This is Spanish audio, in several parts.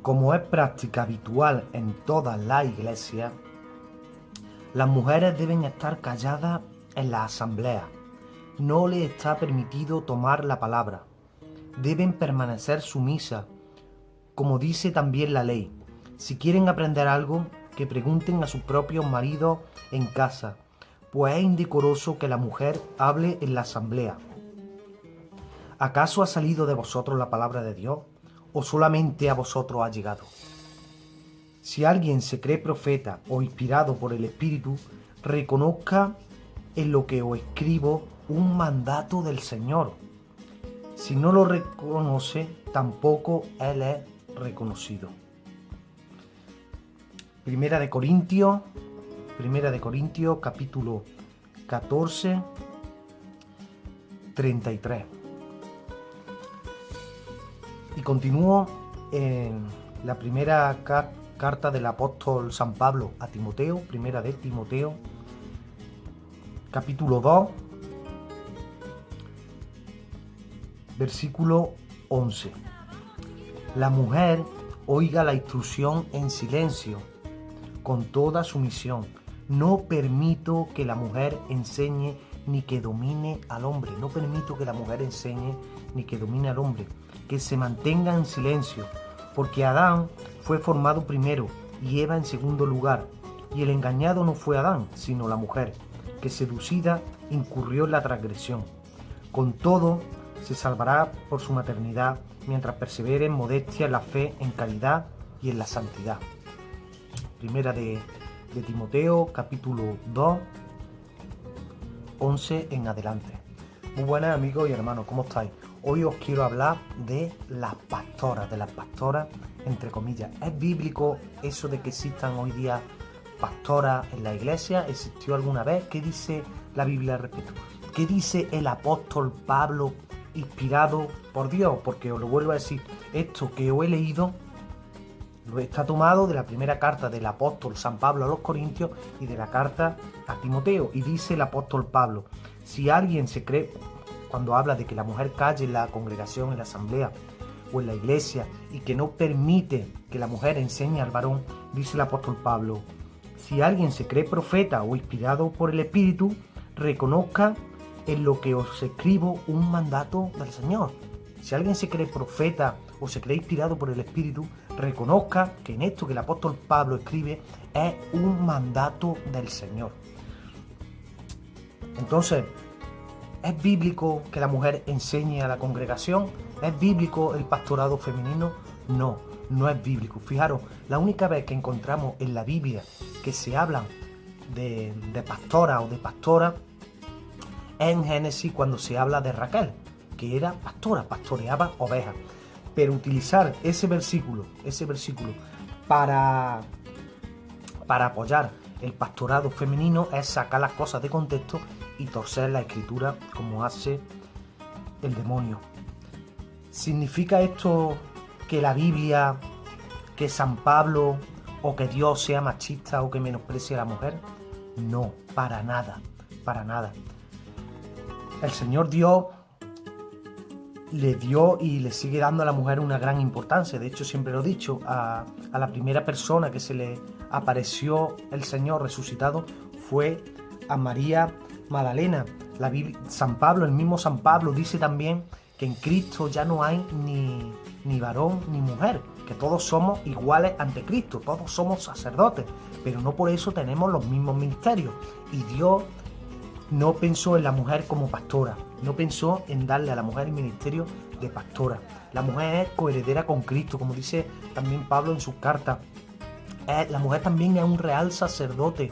Como es práctica habitual en todas las iglesias, las mujeres deben estar calladas en la asamblea. No les está permitido tomar la palabra. Deben permanecer sumisas, como dice también la ley. Si quieren aprender algo, que pregunten a sus propios maridos en casa, pues es indecoroso que la mujer hable en la asamblea. ¿Acaso ha salido de vosotros la palabra de Dios, o solamente a vosotros ha llegado? Si alguien se cree profeta o inspirado por el Espíritu, reconozca en lo que os escribo un mandato del Señor. Si no lo reconoce, tampoco él es reconocido. Primera de Corintios, capítulo 14, 33. Y continúo en la primera carta del apóstol San Pablo a Timoteo, primera de Timoteo, capítulo 2, versículo 11. La mujer oiga la instrucción en silencio, con toda sumisión. No permito que la mujer enseñe ni que domine al hombre. No permito que la mujer enseñe ni que domine al hombre. Que se mantenga en silencio, porque Adán fue formado primero y Eva en segundo lugar. Y el engañado no fue Adán, sino la mujer, que seducida incurrió en la transgresión. Con todo, se salvará por su maternidad, mientras persevere en modestia, en la fe, en caridad y en la santidad. Primera de Timoteo, capítulo 2, 11 en adelante. Muy buenas amigos y hermanos, ¿cómo estáis? Hoy os quiero hablar de las pastoras, entre comillas. ¿Es bíblico eso de que existan hoy día pastoras en la iglesia? ¿Existió alguna vez? ¿Qué dice la Biblia al respecto? ¿Qué dice el apóstol Pablo, inspirado por Dios? Porque os lo vuelvo a decir, esto que os he leído lo está tomado de la primera carta del apóstol San Pablo a los Corintios y de la carta a Timoteo. Y dice el apóstol Pablo, si alguien se cree, cuando habla de que la mujer calle en la congregación, en la asamblea o en la iglesia, y que no permite que la mujer enseñe al varón, dice el apóstol Pablo, si alguien se cree profeta o inspirado por el Espíritu, reconozca en lo que os escribo un mandato del Señor. Si alguien se cree profeta o se cree inspirado por el Espíritu, reconozca que en esto que el apóstol Pablo escribe es un mandato del Señor. Entonces, ¿es bíblico que la mujer enseñe a la congregación? ¿Es bíblico el pastorado femenino? No, no es bíblico. Fijaros, la única vez que encontramos en la Biblia que se hablan de pastora o de pastora es en Génesis, cuando se habla de Raquel, que era pastora, pastoreaba ovejas. Pero utilizar ese versículo para apoyar el pastorado femenino es sacar las cosas de contexto y torcer la escritura como hace el demonio. ¿Significa esto que la Biblia, que San Pablo o que Dios sea machista o que menosprecie a la mujer? No, para nada, para nada. El Señor Dios le dio y le sigue dando a la mujer una gran importancia. De hecho, siempre lo he dicho, a la primera persona que se le apareció el Señor resucitado fue a María Magdalena. La Biblia, San Pablo, el mismo San Pablo dice también que en Cristo ya no hay ni varón ni mujer, que todos somos iguales ante Cristo, todos somos sacerdotes, pero no por eso tenemos los mismos ministerios. Y Dios no pensó en la mujer como pastora, no pensó en darle a la mujer el ministerio de pastora. La mujer es coheredera con Cristo, como dice también Pablo en sus cartas. La mujer también es un real sacerdote,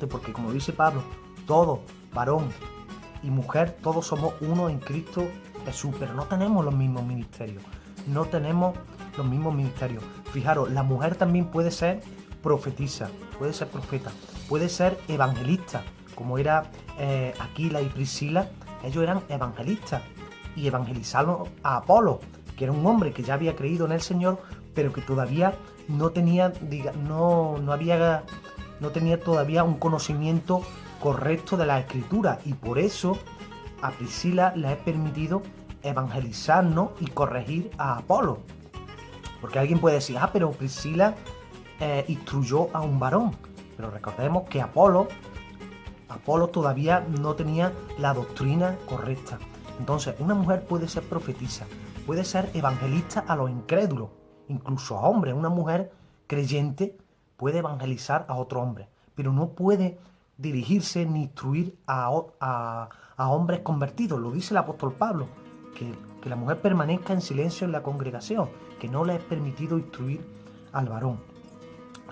porque como dice Pablo, todos, varón y mujer, todos somos uno en Cristo Jesús, pero no tenemos los mismos ministerios, Fijaros, la mujer también puede ser profetisa, puede ser profeta, puede ser evangelista, como era Aquila y Priscila. Ellos eran evangelistas y evangelizaron a Apolo, que era un hombre que ya había creído en el Señor, pero que todavía no tenía todavía un conocimiento correcto de la Escritura, y por eso a Priscila le he permitido evangelizarnos y corregir a Apolo. Porque alguien puede decir, pero Priscila instruyó a un varón. Pero recordemos que Apolo todavía no tenía la doctrina correcta. Entonces, una mujer puede ser profetisa, puede ser evangelista a los incrédulos, incluso a hombres. Una mujer creyente puede evangelizar a otro hombre, pero no puede dirigirse ni instruir a hombres convertidos. Lo dice el apóstol Pablo, que la mujer permanezca en silencio en la congregación, que no le es permitido instruir al varón.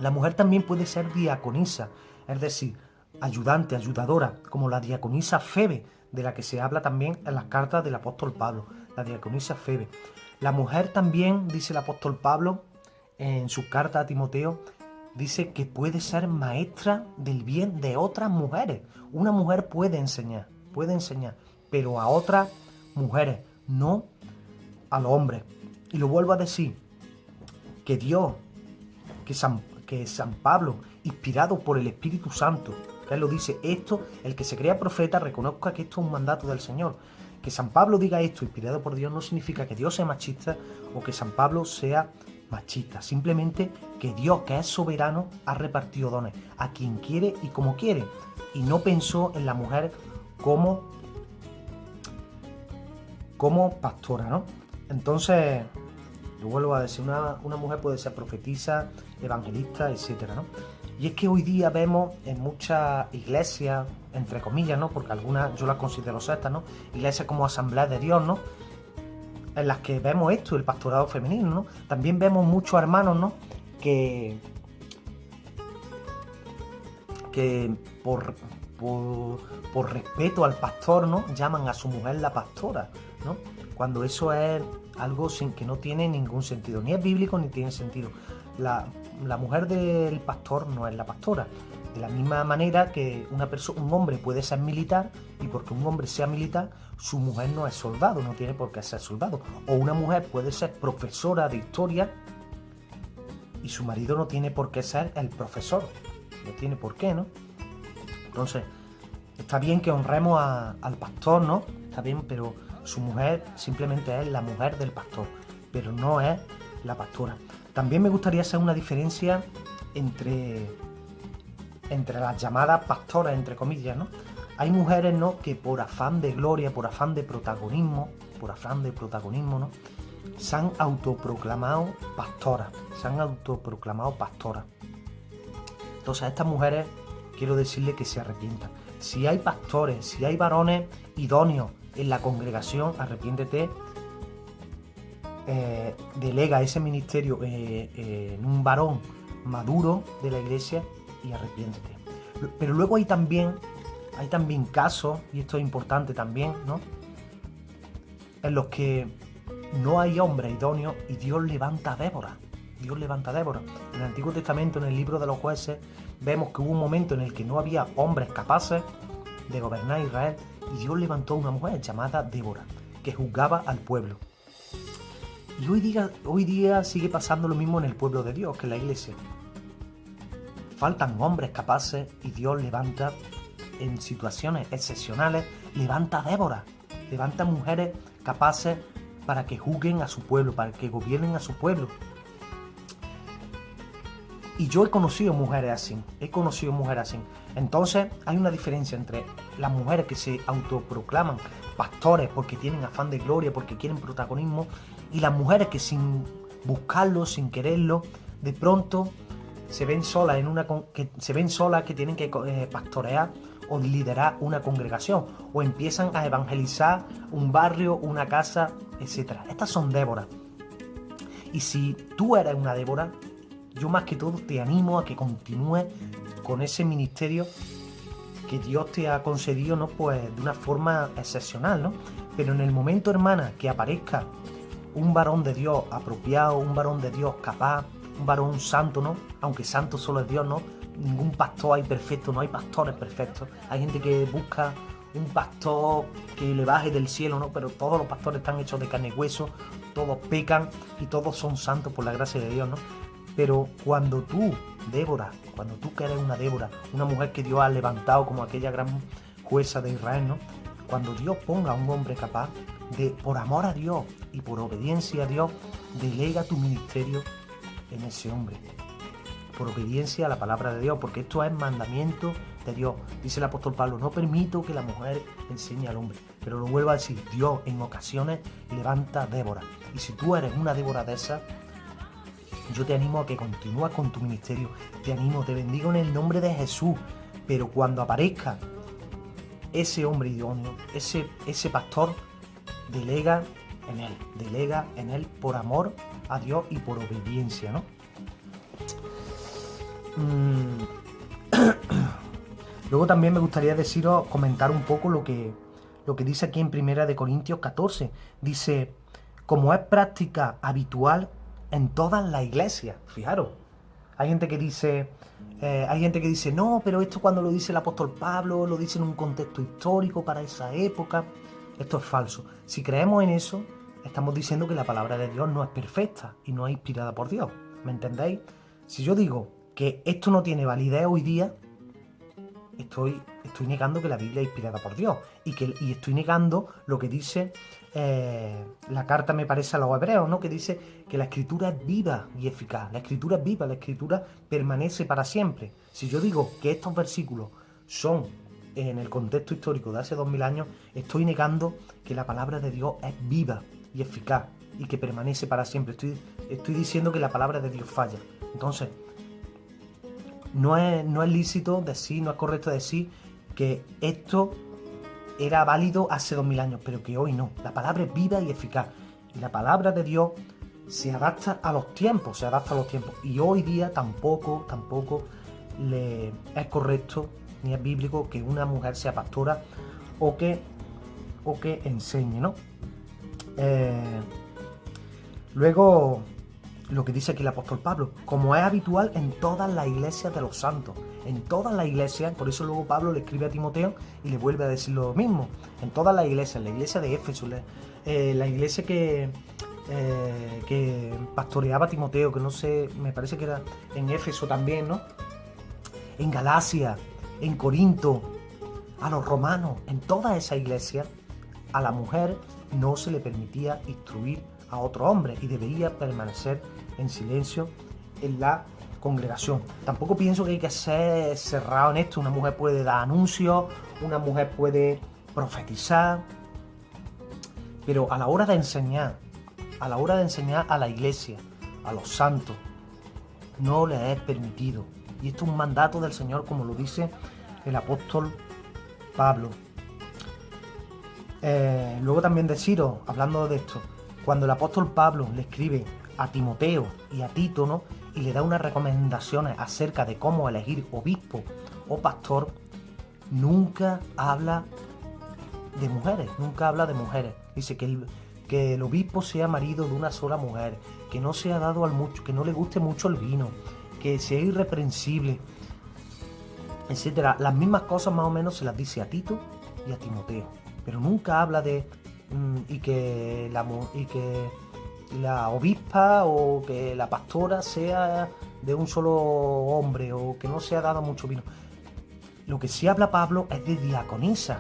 La mujer también puede ser diaconisa, es decir, ayudante, ayudadora, como la diaconisa Febe, de la que se habla también en las cartas del apóstol Pablo, la diaconisa Febe. La mujer también, dice el apóstol Pablo, en su carta a Timoteo, dice que puede ser maestra del bien de otras mujeres. Una mujer puede enseñar, pero a otras mujeres, no a los hombres. Y lo vuelvo a decir, que Dios, que San Pablo, inspirado por el Espíritu Santo, que él lo dice, esto, el que se crea profeta reconozca que esto es un mandato del Señor. Que San Pablo diga esto, inspirado por Dios, no significa que Dios sea machista o que San Pablo sea machista. Simplemente que Dios, que es soberano, ha repartido dones a quien quiere y como quiere. Y no pensó en la mujer como pastora, ¿no? Entonces, lo vuelvo a decir, una mujer puede ser profetisa, evangelista, etcétera, ¿no? Y es que hoy día vemos en muchas iglesias, entre comillas, ¿no? Porque algunas yo las considero sectas, ¿no? Iglesias como Asamblea de Dios, ¿no? En las que vemos esto, el pastorado femenino, ¿no? También vemos muchos hermanos, ¿no? Que por respeto al pastor, ¿no? Llaman a su mujer la pastora, ¿no? Cuando eso es algo que no tiene ningún sentido, ni es bíblico ni tiene sentido. La mujer del pastor no es la pastora. De la misma manera que un hombre puede ser militar, y porque un hombre sea militar, su mujer no es soldado, no tiene por qué ser soldado. O una mujer puede ser profesora de historia y su marido no tiene por qué ser el profesor. No tiene por qué, ¿no? Entonces, está bien que honremos al pastor, ¿no? Está bien, pero su mujer simplemente es la mujer del pastor, pero no es la pastora. También me gustaría hacer una diferencia entre las llamadas pastoras, entre comillas, ¿no? Hay mujeres, ¿no?, que por afán de gloria, por afán de protagonismo, ¿no?, se han autoproclamado pastoras, Entonces a estas mujeres quiero decirle que se arrepientan. Si hay pastores, si hay varones idóneos en la congregación, arrepiéntete, delega ese ministerio en un varón maduro de la iglesia y arrepiéntete. Pero luego hay también casos, y esto es importante también, ¿no?, en los que no hay hombre idóneo y Dios levanta a Débora. En el Antiguo Testamento, en el libro de los Jueces, vemos que hubo un momento en el que no había hombres capaces de gobernar Israel y Dios levantó a una mujer llamada Débora, que juzgaba al pueblo. Y hoy día sigue pasando lo mismo en el pueblo de Dios, que en la iglesia. Faltan hombres capaces y Dios levanta, en situaciones excepcionales, levanta a Débora, levanta mujeres capaces para que juzguen a su pueblo, para que gobiernen a su pueblo. Y yo he conocido mujeres así. Entonces hay una diferencia entre las mujeres que se autoproclaman pastores porque tienen afán de gloria, porque quieren protagonismo, y las mujeres que sin buscarlo, sin quererlo, de pronto se ven solas que tienen que pastorear o liderar una congregación, o empiezan a evangelizar un barrio, una casa, etc. Estas son Déboras. Y si tú eres una Débora, yo más que todo te animo a que continúes con ese ministerio que Dios te ha concedido, ¿no?, pues de una forma excepcional, ¿no? Pero en el momento, hermana, que aparezca un varón de Dios apropiado, un varón de Dios capaz, un varón santo, ¿no? Aunque santo solo es Dios, ¿no? Ningún pastor hay perfecto, no hay pastores perfectos. Hay gente que busca un pastor que le baje del cielo, ¿no? Pero todos los pastores están hechos de carne y hueso, todos pecan y todos son santos por la gracia de Dios, ¿no? Pero cuando tú, Débora, cuando tú que eres una Débora, una mujer que Dios ha levantado como aquella gran jueza de Israel, ¿no? Cuando Dios ponga a un hombre capaz de, por amor a Dios y por obediencia a Dios, delega tu ministerio en ese hombre, por obediencia a la palabra de Dios, porque esto es mandamiento de Dios. Dice el apóstol Pablo, no permito que la mujer enseñe al hombre. Pero lo vuelvo a decir, Dios en ocasiones levanta a Débora. Y si tú eres una Débora de esas, yo te animo a que continúes con tu ministerio. Te animo, te bendigo en el nombre de Jesús. Pero cuando aparezca ese hombre idóneo, ese pastor, delega en él por amor a Dios y por obediencia, ¿no? Luego también me gustaría comentar un poco lo que dice aquí en 1 Corintios 14. Dice, como es práctica habitual en todas las iglesias. Fijaros, hay gente que dice, no, pero esto cuando lo dice el apóstol Pablo, lo dice en un contexto histórico para esa época. Esto es falso. Si creemos en eso, estamos diciendo que la palabra de Dios no es perfecta y no es inspirada por Dios. ¿Me entendéis? Si yo digo que esto no tiene validez hoy día, estoy negando que la Biblia es inspirada por Dios y estoy negando lo que dice la carta, me parece, a los hebreos, ¿no? Que dice que la escritura es viva y eficaz. La escritura es viva, la escritura permanece para siempre. Si yo digo que estos versículos son en el contexto histórico de hace 2000 años, estoy negando que la palabra de Dios es viva y eficaz y que permanece para siempre. Estoy diciendo que la palabra de Dios falla. Entonces, no es lícito decir, no es correcto decir que esto era válido hace 2000 años, pero que hoy no. La palabra es viva y eficaz. Y la palabra de Dios se adapta a los tiempos, Y hoy día tampoco le es correcto ni es bíblico que una mujer sea pastora o que enseñe, ¿no? Luego, lo que dice aquí el apóstol Pablo, como es habitual en todas las iglesias de los santos. En todas las iglesias, por eso luego Pablo le escribe a Timoteo y le vuelve a decir lo mismo. En todas las iglesias, la iglesia de Éfeso, la iglesia que pastoreaba Timoteo, que no sé, me parece que era en Éfeso también, ¿no? En Galacia, en Corinto, a los romanos, en todas esas iglesias, a la mujer no se le permitía instruir a otro hombre y debería permanecer en silencio en la congregación. Tampoco pienso que hay que ser cerrado en esto. Una mujer puede dar anuncios, una mujer puede profetizar, pero a la hora de enseñar a la iglesia, a los santos, no les es permitido. Y esto es un mandato del Señor, como lo dice el apóstol Pablo. Luego también deciros, hablando de esto, cuando el apóstol Pablo le escribe a Timoteo y a Tito, ¿no? Y le da unas recomendaciones acerca de cómo elegir obispo o pastor, nunca habla de mujeres. Dice que el obispo sea marido de una sola mujer, que no sea dado al mucho, que no le guste mucho el vino, que sea irreprensible, etcétera. Las mismas cosas más o menos se las dice a Tito y a Timoteo, pero nunca habla de y que la obispa o que la pastora sea de un solo hombre o que no sea dado mucho vino. Lo que sí habla Pablo es de diaconisa.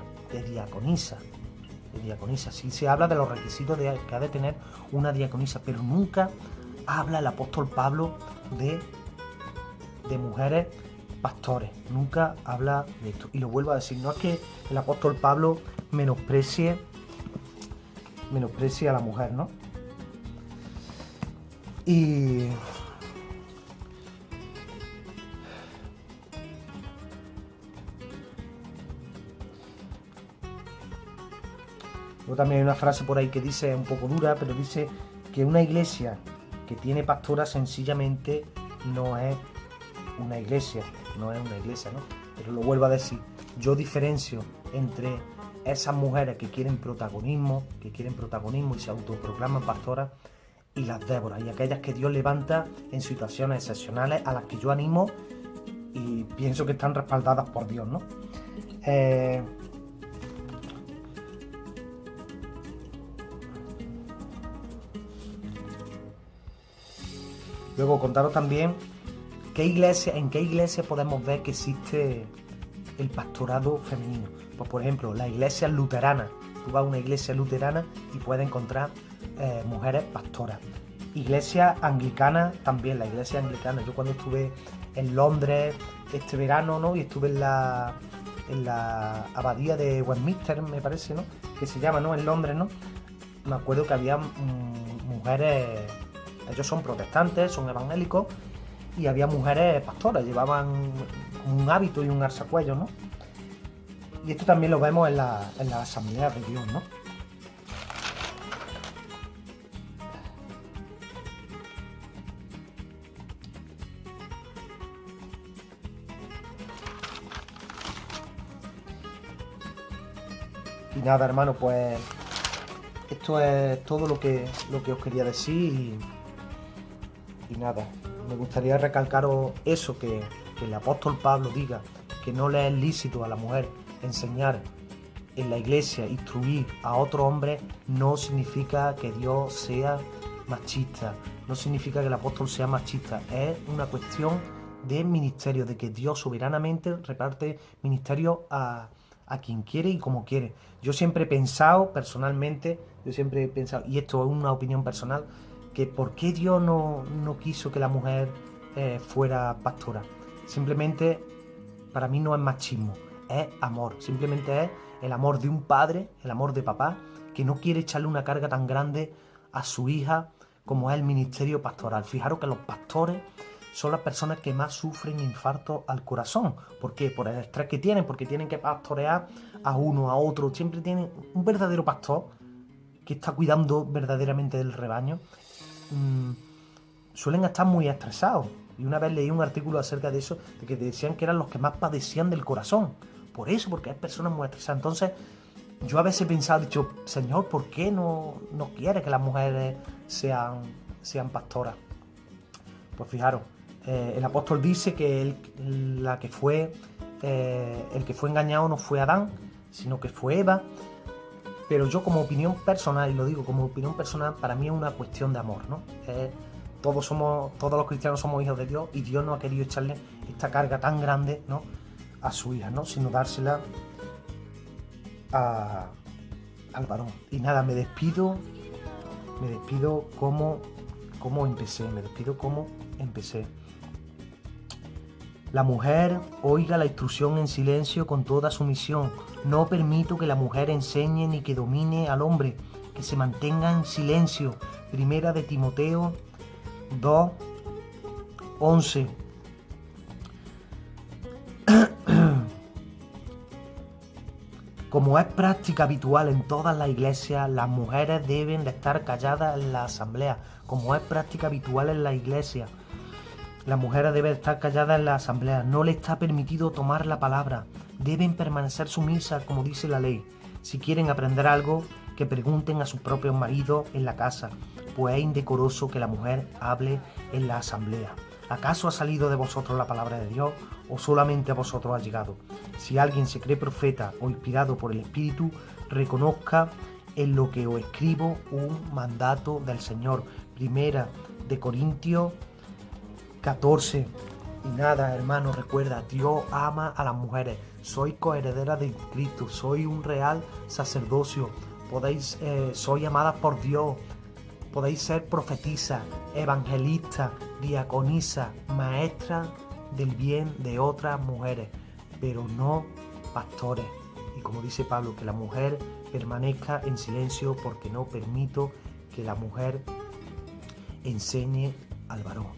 Sí se habla de los requisitos que ha de tener una diaconisa, pero nunca habla el apóstol Pablo de mujeres pastores. Nunca habla de esto. Y lo vuelvo a decir, no es que el apóstol Pablo menosprecie a la mujer, ¿no? Y luego también hay una frase por ahí que dice, un poco dura, pero dice que una iglesia que tiene pastora sencillamente no es una iglesia, ¿no? Pero lo vuelvo a decir, yo diferencio entre esas mujeres que quieren protagonismo y se autoproclaman pastoras, y las Déboras, y aquellas que Dios levanta en situaciones excepcionales, a las que yo animo y pienso que están respaldadas por Dios, ¿no? Luego contaros también en qué iglesia podemos ver que existe el pastorado femenino. Pues por ejemplo, las iglesias luteranas. Tú vas a una iglesia luterana y puedes encontrar mujeres pastoras. Iglesia anglicana también, la iglesia anglicana. Yo cuando estuve en Londres este verano, ¿no? Y estuve en la abadía de Westminster, me parece, ¿no? Que se llama, ¿no? En Londres, ¿no? Me acuerdo que había mujeres, ellos son protestantes, son evangélicos, y había mujeres pastoras, llevaban un hábito y un alzacuello, ¿no? Y esto también lo vemos en la Asamblea de Dios, ¿no? Y nada, hermano, pues esto es todo lo que os quería decir y nada, me gustaría recalcaros eso, que el apóstol Pablo diga que no le es lícito a la mujer enseñar en la iglesia, instruir a otro hombre, no significa que Dios sea machista, no significa que el apóstol sea machista, es una cuestión de ministerio, de que Dios soberanamente reparte ministerio a quien quiere y como quiere. Yo siempre he pensado, personalmente, y esto es una opinión personal, que por qué Dios no quiso que la mujer fuera pastora. Simplemente, para mí no es machismo, es amor. Simplemente es el amor de un padre, el amor de papá, que no quiere echarle una carga tan grande a su hija como es el ministerio pastoral. Fijaros que los pastores son las personas que más sufren infarto al corazón. ¿Por qué? Por el estrés que tienen, porque tienen que pastorear a uno, a otro. Siempre tienen un verdadero pastor que está cuidando verdaderamente del rebaño. Suelen estar muy estresados. Y una vez leí un artículo acerca de eso, de que decían que eran los que más padecían del corazón. Por eso, porque hay personas muy estresadas. Entonces, yo a veces he pensado, he dicho, Señor, ¿por qué no quiere que las mujeres sean pastoras? Pues fijaros, el apóstol dice que el que fue engañado no fue Adán, sino que fue Eva. Pero yo, como opinión personal, y lo digo como opinión personal, para mí es una cuestión de amor, ¿no? Todos los cristianos somos hijos de Dios, y Dios no ha querido echarle esta carga tan grande, ¿no?, a su hija, ¿no?, sino dársela al varón. Y nada, me despido como empecé. La mujer oiga la instrucción en silencio con toda sumisión. No permito que la mujer enseñe ni que domine al hombre, que se mantenga en silencio. Primera de Timoteo 2:11. Como es práctica habitual en todas las iglesias, las mujeres deben de estar calladas en la asamblea. Como es práctica habitual en la iglesia, las mujeres deben estar calladas en la asamblea. No les está permitido tomar la palabra. Deben permanecer sumisas, como dice la ley. Si quieren aprender algo, que pregunten a sus propios maridos en la casa, pues es indecoroso que la mujer hable en la asamblea. ¿Acaso ha salido de vosotros la palabra de Dios, o solamente a vosotros ha llegado? Si alguien se cree profeta o inspirado por el Espíritu, reconozca en lo que os escribo un mandato del Señor. Primera de Corintios 14. Y nada, hermano, recuerda, Dios ama a las mujeres. Sois coherederas de Cristo, sois un real sacerdocio. Sois amadas por Dios. Podéis ser profetisa, evangelista, diaconisa, maestra del bien de otras mujeres, pero no pastores. Y como dice Pablo, que la mujer permanezca en silencio, porque no permito que la mujer enseñe al varón.